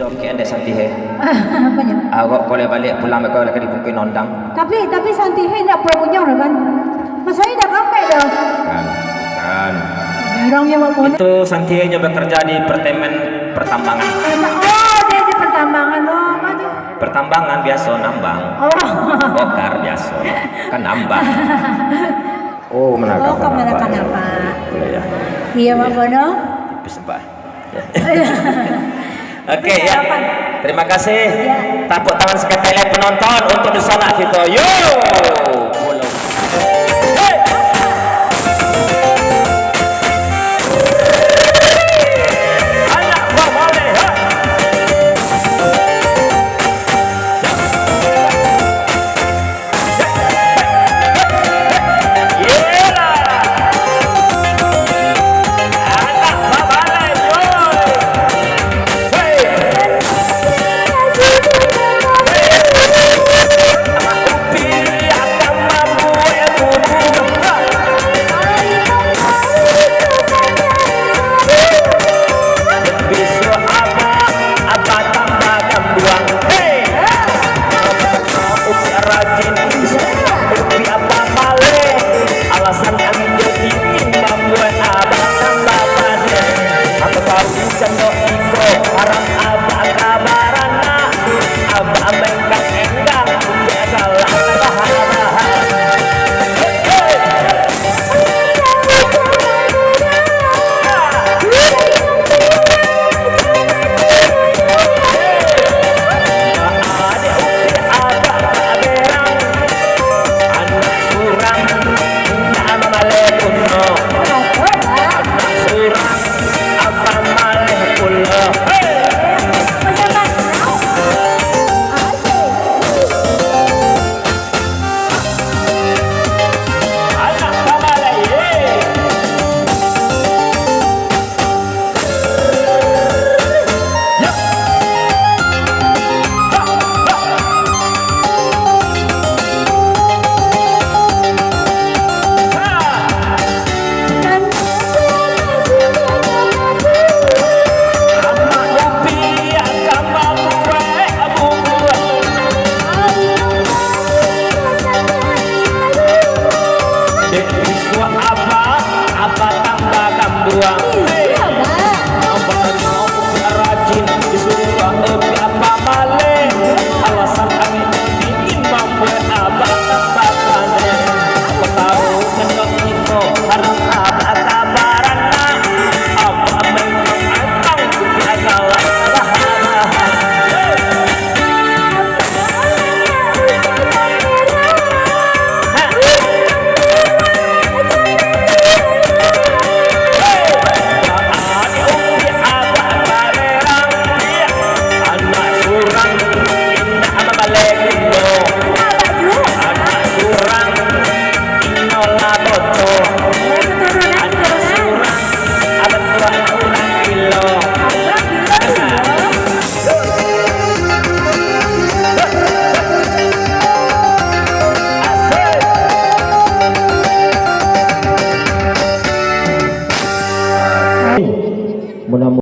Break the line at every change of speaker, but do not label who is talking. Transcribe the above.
dok ke anda santihe.
Apanya?
Awak boleh balik pulang mereka lagi mungkin nondang.
Tapi Santihe tidak punya orang kan? Mas saya dah kampai dah.
Kan.
Orangnya mau punya.
Itu santihe bekerja di pertemuan pertambangan.
Oh dia di pertambangan oh mana?
Pertambangan biasa nambang.
Oh.
Bokar biasa. Kan nambang. Oh menangkap.
Oh kemenangan apa?
Ya.
Iya Pak Bono.
Tipis Pak. Oke ya. Terima kasih.
Ya.
Tepuk tangan sekali penonton untuk di sana kita. Yo. Follow. Hey. Anak boleh ha. Suara